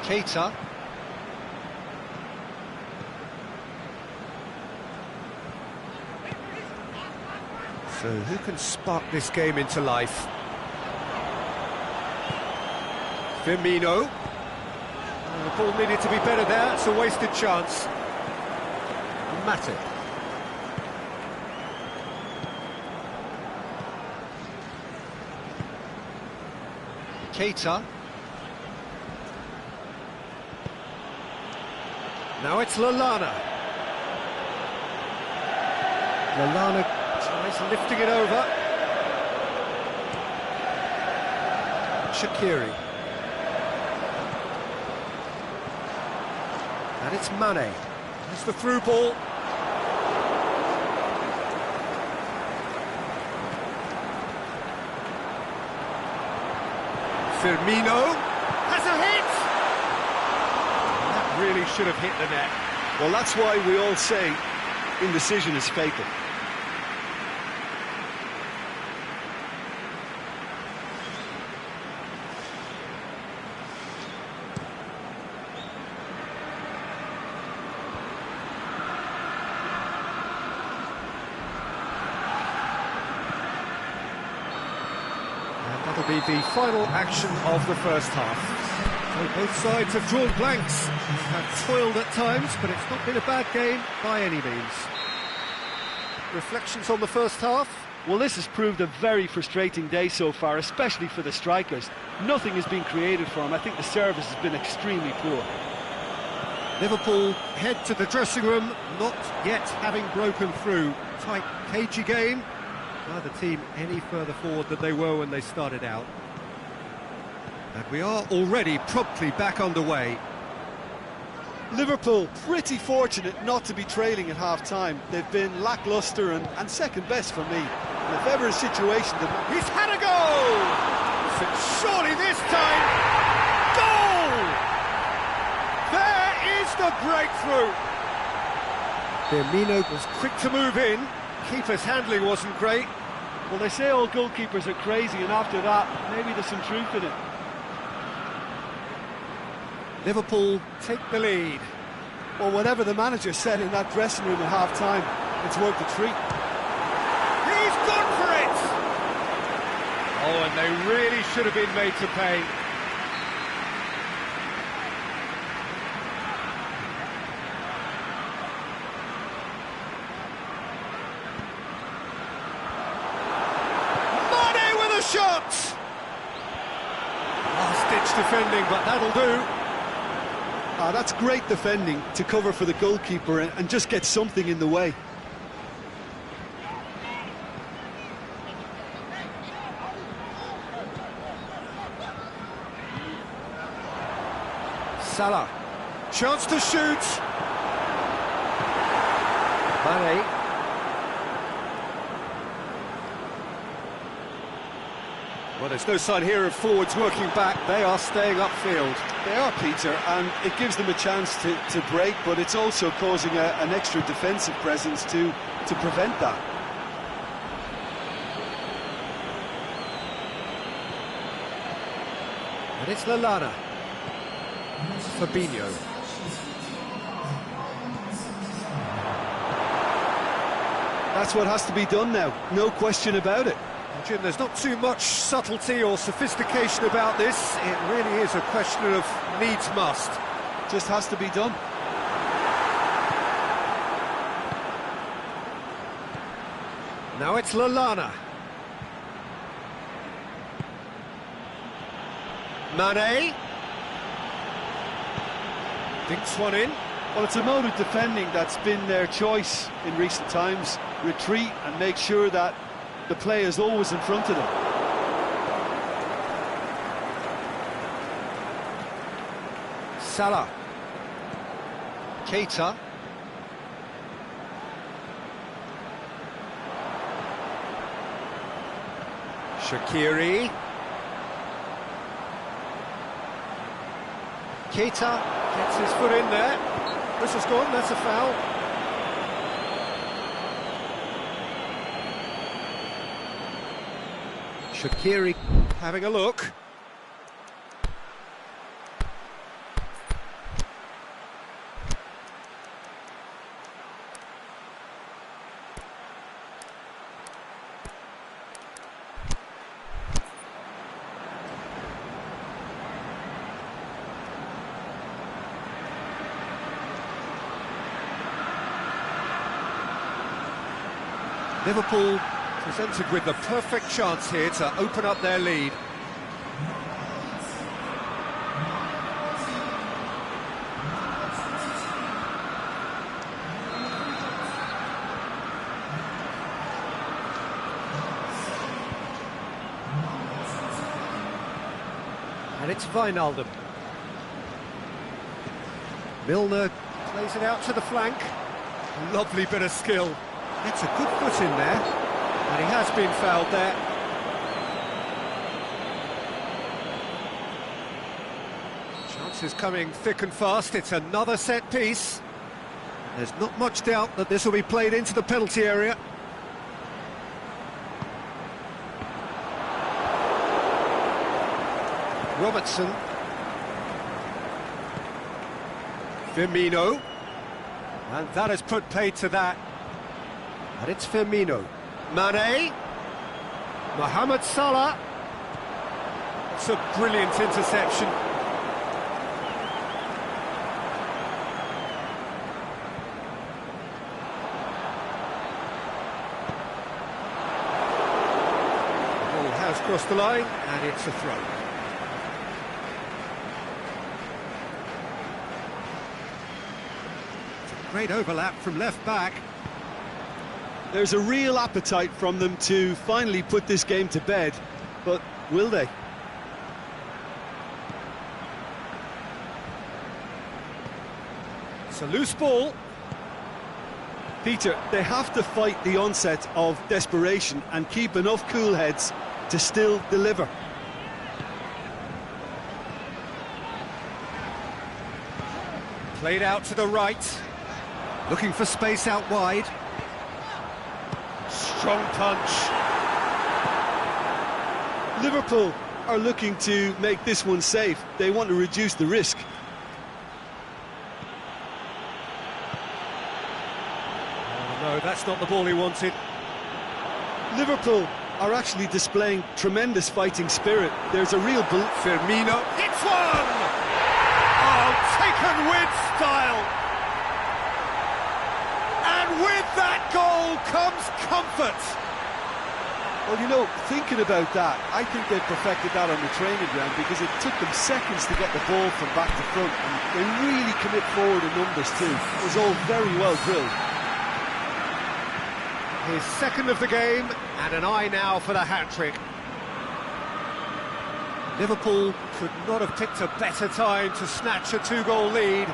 Keita. So who can spark this game into life? Firmino. The ball needed to be better there, it's a wasted chance. Matip. Keita. Now it's Lallana. Lallana tries lifting it over. Shaqiri. And it's Mane. It's the through ball. Firmino has a hit! That really should have hit the net. Well, that's why we all say indecision is fatal. That'll be the final action of the first half. So both sides have drawn blanks, have toiled at times, but it's not been a bad game by any means. Reflections on the first half? Well, this has proved a very frustrating day so far, especially for the strikers. Nothing has been created for them. I think the service has been extremely poor. Liverpool head to the dressing room, not yet having broken through. Tight, cagey game. Neither team any further forward than they were when they started out. And we are already promptly back underway. Liverpool pretty fortunate not to be trailing at half-time. They've been lacklustre and second best for me. And if ever a situation that... He's had a goal! Surely this time... Goal! There is the breakthrough! Firmino was quick to move in. Keeper's handling wasn't great. Well, they say all goalkeepers are crazy, and after that, maybe there's some truth in it. Liverpool take the lead. Well, whatever the manager said in that dressing room at half-time, it's worth a treat. He's gone for it! Oh, and they really should have been made to pay. Mane with a shot! Last-ditch defending, but that'll do. That's great defending to cover for the goalkeeper and just get something in the way. Salah, chance to shoot. Mane. Well, there's no sign here of forwards working back. They are staying upfield. They are, Peter, and it gives them a chance to break, but it's also causing an extra defensive presence to prevent that. And it's Lallana. Fabinho. That's what has to be done now, no question about it. Jim, there's not too much subtlety or sophistication about this. It really is a question of needs must. Just has to be done. Now it's Lallana. Mane. Dinks one in. Well, it's a mode of defending that's been their choice in recent times. Retreat and make sure that the play is always in front of them. Salah. Keita. Shaqiri. Keita gets his foot in there. Whistle's gone, that's a foul. Shaqiri having a look. Liverpool presented with the perfect chance here to open up their lead. And it's Wijnaldum. Milner plays it out to the flank. Lovely bit of skill. That's a good foot in there, and he has been fouled there. Chances coming thick and fast. It's another set piece. There's not much doubt that this will be played into the penalty area. Robertson. Firmino. And that has put paid to that. And it's Firmino. Mane. Mohamed Salah. That's a brilliant interception. The ball has crossed the line, and it's a throw. Great overlap from left back. There's a real appetite from them to finally put this game to bed, but will they? It's a loose ball. Peter, they have to fight the onset of desperation and keep enough cool heads to still deliver. Played out to the right. Looking for space out wide. Strong punch. Liverpool are looking to make this one safe. They want to reduce the risk. Oh no, that's not the ball he wanted. Liverpool are actually displaying tremendous fighting spirit. There's a real Firmino hits one! Oh, taken with style! And with that goal comes comfort. Well, you know, thinking about that, I think they've perfected that on the training ground because it took them seconds to get the ball from back to front, and they really commit forward in numbers too. It was all very well drilled. His second of the game, and an eye now for the hat-trick. Liverpool could not have picked a better time to snatch a two-goal lead.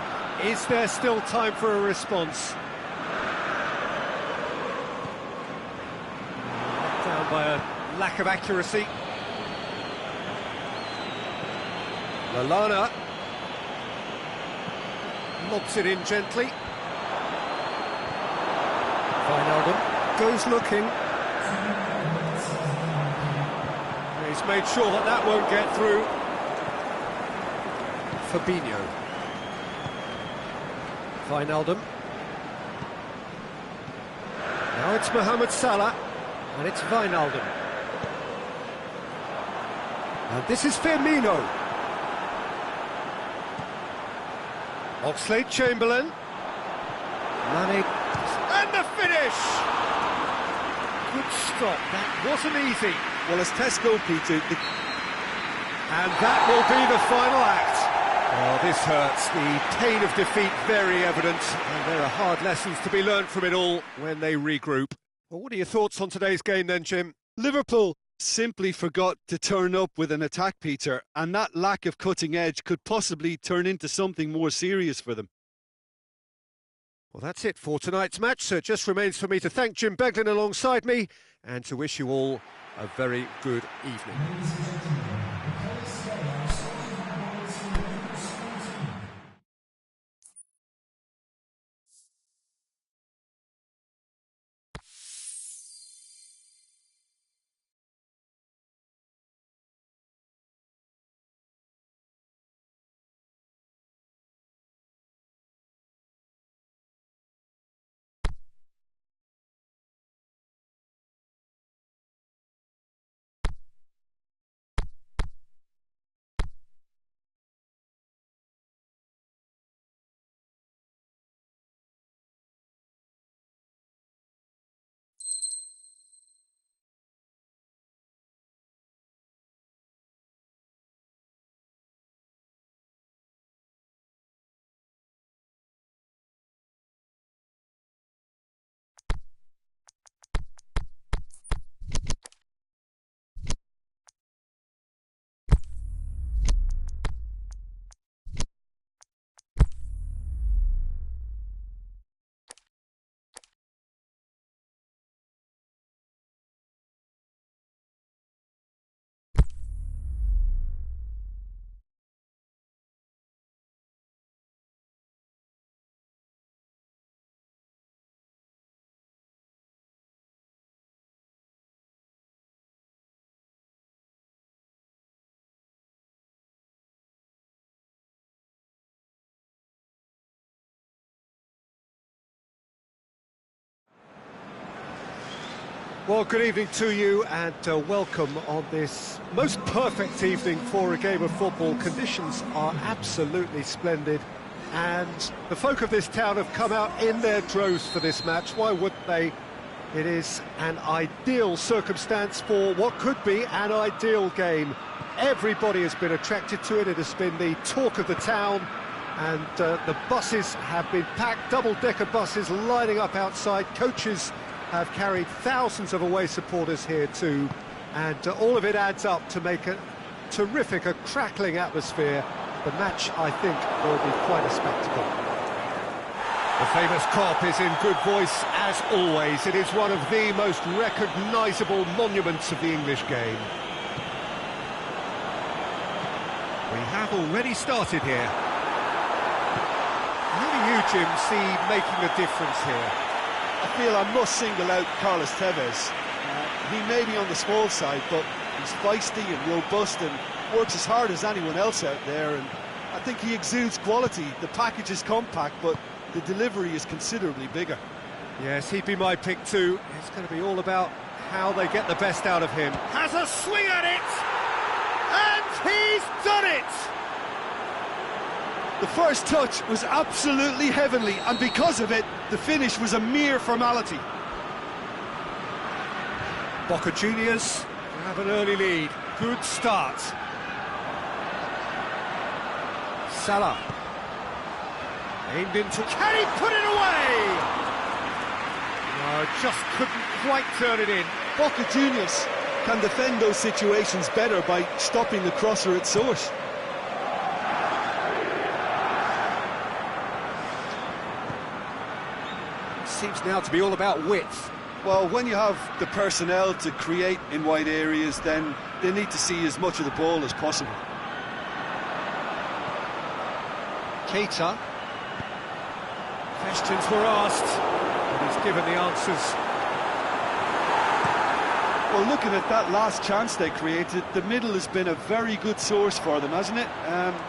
Is there still time for a response? Down by a lack of accuracy. Lallana lobs it in gently. Wijnaldum goes looking. He's made sure that that won't get through. Fabinho. Wijnaldum. Now it's Mohamed Salah. And it's Wijnaldum. And this is Firmino. Oxlade-Chamberlain. Mane. And the finish! Good stop, that wasn't easy. Well, as tests go, Peter... And that will be the final act. Oh, this hurts. The pain of defeat very evident. And there are hard lessons to be learned from it all when they regroup. Well, what are your thoughts on today's game then, Jim? Liverpool simply forgot to turn up with an attack, Peter, and that lack of cutting edge could possibly turn into something more serious for them. Well, that's it for tonight's match, so it just remains for me to thank Jim Beglin alongside me and to wish you all a very good evening. Well, good evening to you and welcome on this most perfect evening for a game of football. Conditions are absolutely splendid and the folk of this town have come out in their droves for this match. Why wouldn't they? It is an ideal circumstance for what could be an ideal game. Everybody has been attracted to it. It has been the talk of the town and the buses have been packed, double-decker buses lining up outside. Coaches have carried thousands of away supporters here too, and all of it adds up to make a terrific, a crackling atmosphere. The match, I think, will be quite a spectacle. The famous Kop is in good voice as always. It is one of the most recognisable monuments of the English game. We have already started here. How do you, Jim, see making a difference here? I feel I must single out Carlos Tevez. He may be on the small side, but he's feisty and robust and works as hard as anyone else out there, and I think he exudes quality. The package is compact, but the delivery is considerably bigger. Yes, he'd be my pick too. It's going to be all about how they get the best out of him. Has a swing at it! And he's done it! The first touch was absolutely heavenly, and because of it, the finish was a mere formality. Boca Juniors have an early lead. Good start. Salah. Aimed into... Can he put it away? No, just couldn't quite turn it in. Boca Juniors can defend those situations better by stopping the crosser at source. Seems now to be all about width. Well, when you have the personnel to create in wide areas, then they need to see as much of the ball as possible. Keita. Questions were asked, and he's given the answers. Well, looking at that last chance they created, the middle has been a very good source for them, hasn't it?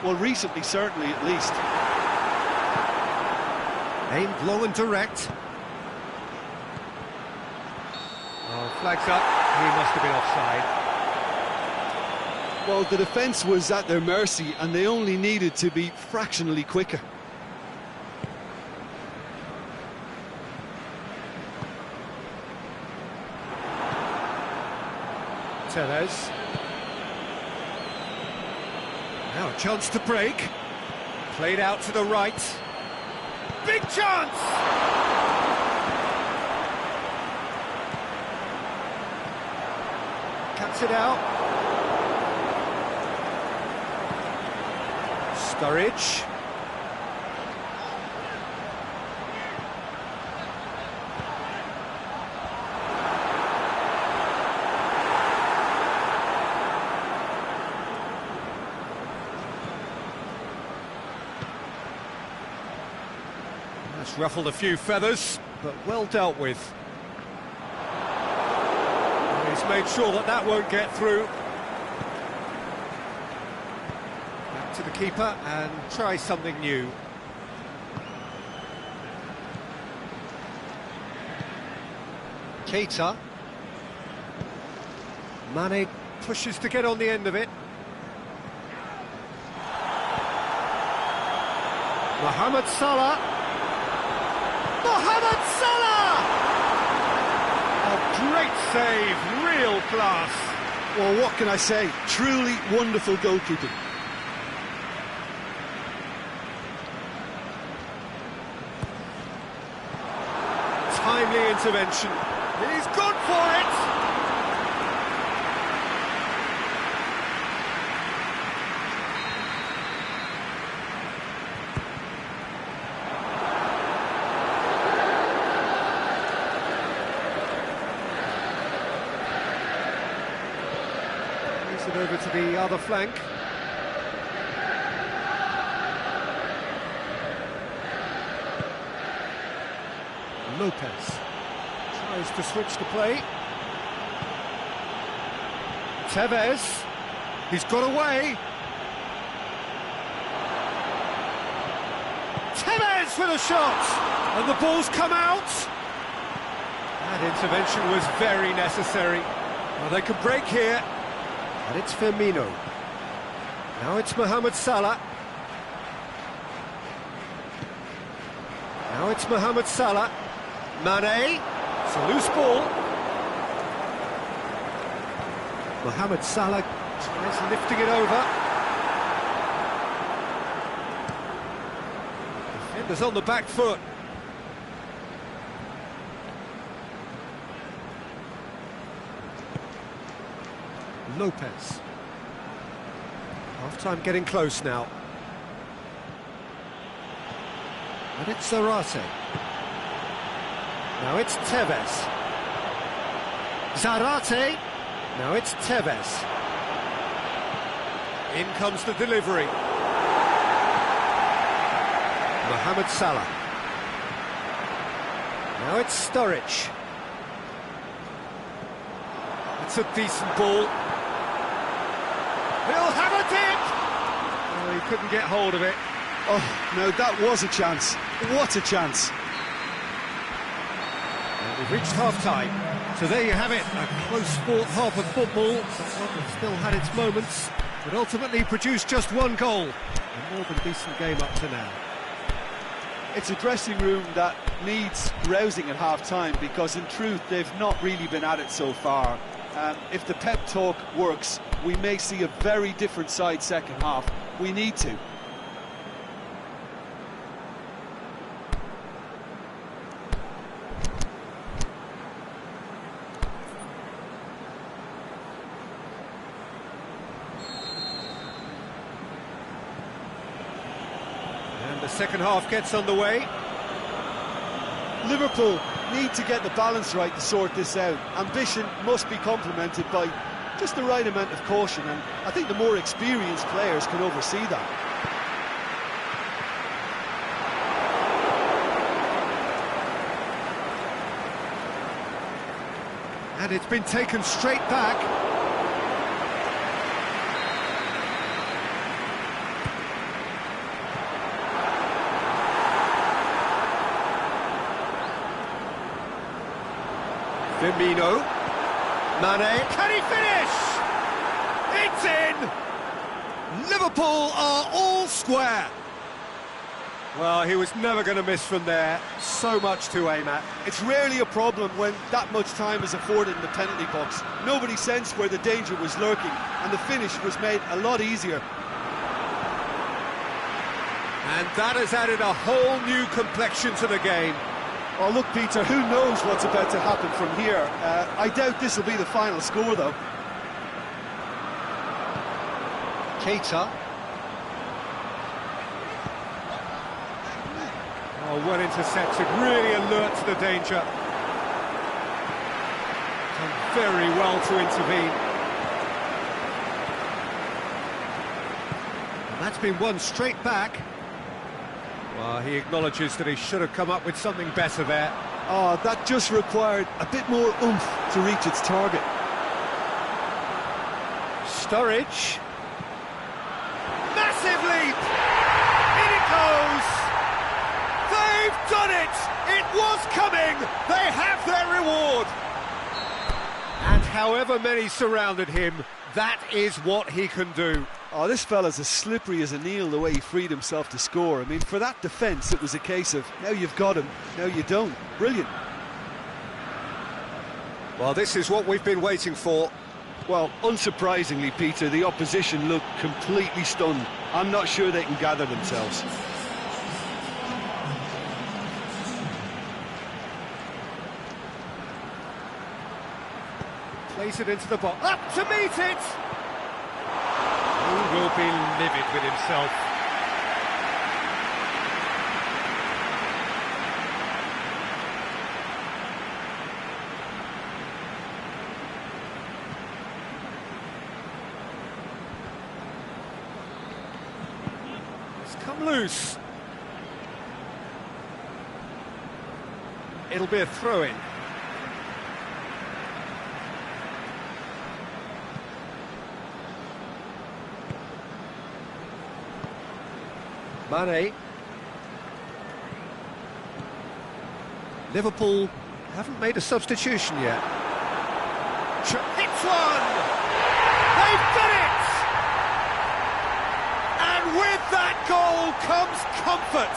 Well, recently, certainly, at least. Aimed low and direct. Oh, flags up. He must have been offside. Well, the defence was at their mercy, and they only needed to be fractionally quicker. Tevez. Now a chance to break. Played out to the right. Big chance! Cuts it out. Sturridge. That's ruffled a few feathers, but well dealt with. He's made sure that that won't get through. Back to the keeper and try something new. Keita. Mane pushes to get on the end of it. Mohamed Salah. Mohamed Salah! A great save, real class. Well, what can I say? Truly wonderful goalkeeping. Timely intervention. He's gone for it! It over to the other flank. Lopez tries to switch the play. Tevez, he's got away. Tevez with a shot, and the ball's come out. That intervention was very necessary. Well, they could break here. And it's Firmino. Now it's Mohamed Salah. Now it's Mohamed Salah. Mane. It's a loose ball. Mohamed Salah tries lifting it over. Defenders on the back foot. Lopez. Half-time getting close now. And it's Zarate. Now it's Tevez. Zarate. Now it's Tevez. In comes the delivery. Mohamed Salah. Now it's Sturridge. It's a decent ball. He'll have a dip! Oh, he couldn't get hold of it. Oh, no, that was a chance. What a chance. And we've reached half-time. So there you have it, a close-fought half of football. That one still had its moments, but ultimately produced just one goal. A more than decent game up to now. It's a dressing room that needs rousing at half-time, because in truth they've not really been at it so far. If the pep talk works, we may see a very different side second half. We need to. And the second half gets underway. Liverpool need to get the balance right to sort this out. Ambition must be complemented by just the right amount of caution, and I think the more experienced players can oversee that. And it's been taken straight back. Firmino. Mane. Can he finish? It's in! Liverpool are all square. Well, he was never going to miss from there. So much to aim at. It's rarely a problem when that much time is afforded in the penalty box. Nobody sensed where the danger was lurking, and the finish was made a lot easier. And that has added a whole new complexion to the game. Oh, look, Peter, who knows what's about to happen from here? I doubt this will be the final score, though. Keita. Oh, well intercepted, really alert to the danger. Done very well to intervene. And that's been won straight back. Well, he acknowledges that he should have come up with something better there. Oh, that just required a bit more oomph to reach its target. Sturridge. Massive leap! In it goes! They've done it! It was coming! They have their reward! And however many surrounded him, that is what he can do. Oh, this fella's as slippery as a Neil, the way he freed himself to score. I mean, for that defence, it was a case of, now you've got him, now you don't. Brilliant. Well, this is what we've been waiting for. Well, unsurprisingly, Peter, the opposition look completely stunned. I'm not sure they can gather themselves. Plays it into the box. Up to meet it! He will be livid with himself. It's come loose. It'll be a throw-in. Mane. Liverpool Haven't made a substitution yet. Hits one! They've done it! And with that goal comes comfort.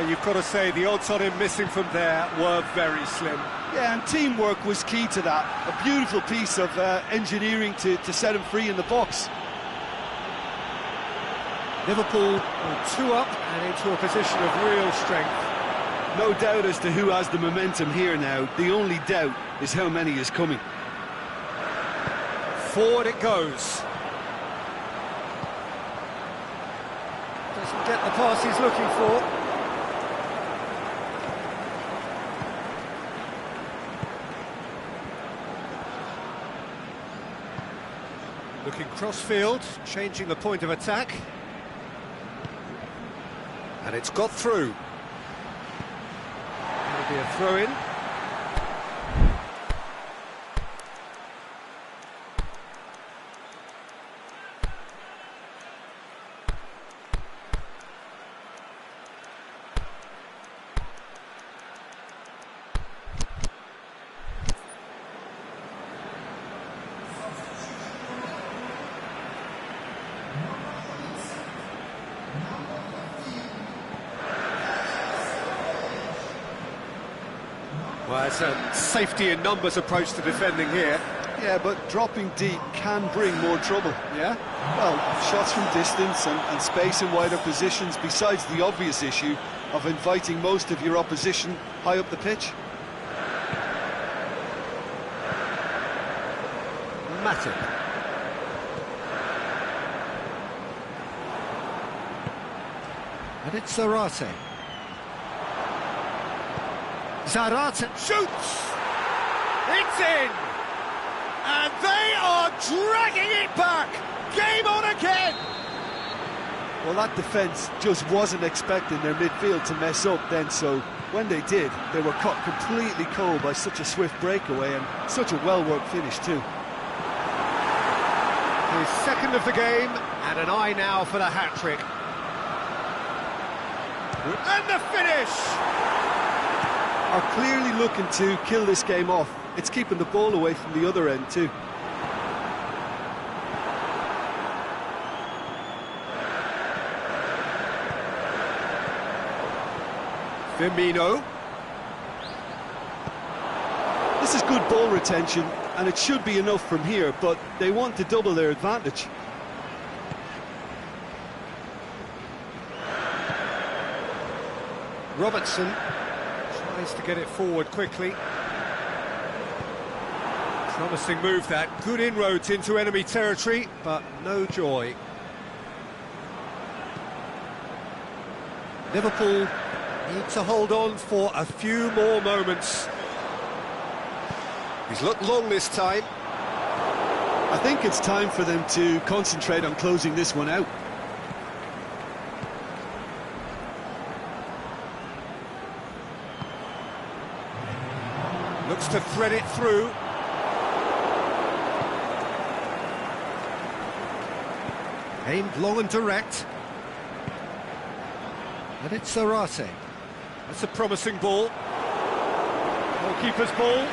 You've got to say the odds on him missing from there were very slim. Yeah, and teamwork was key to that. A beautiful piece of engineering to set him free in the box. Liverpool are 2 up and into a position of real strength. No doubt as to who has the momentum here now. The only doubt is how many is coming. Forward it goes. Doesn't get the pass he's looking for. Looking cross-field, changing the point of attack. And it's got through. That'll be a throw-in. Well, it's a safety in numbers approach to defending here. Yeah, but dropping deep can bring more trouble. Yeah? Well, shots from distance and space in wider positions, besides the obvious issue of inviting most of your opposition high up the pitch. Matip. And it's Zarate. Zarate shoots! It's in! And they are dragging it back! Game on again! Well, that defence just wasn't expecting their midfield to mess up then, so when they did, they were caught completely cold by such a swift breakaway and such a well-worked finish too. His second of the game, and an eye now for the hat-trick. And the finish! Are clearly looking to kill this game off. It's keeping the ball away from the other end too. Firmino. This is good ball retention, and it should be enough from here, but they want to double their advantage. Robertson tries to get it forward quickly. Promising move that. Good inroads into enemy territory, but no joy. Liverpool need to hold on for a few more moments. He's looked long this time. I think it's time for them to concentrate on closing this one out. Looks to thread it through. Aimed long and direct. And it's Zarate. That's a promising ball. Goalkeeper's ball.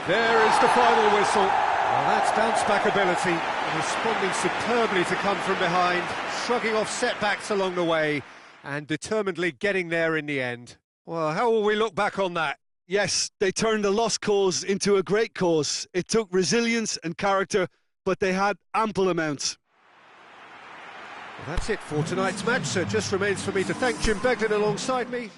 There is the final whistle. Well, that's bounce-back ability, responding superbly to come from behind, shrugging off setbacks along the way, and determinedly getting there in the end. Well, how will we look back on that? Yes, they turned a lost cause into a great cause. It took resilience and character, but they had ample amounts. Well, that's it for tonight's match, so it just remains for me to thank Jim Beglin alongside me.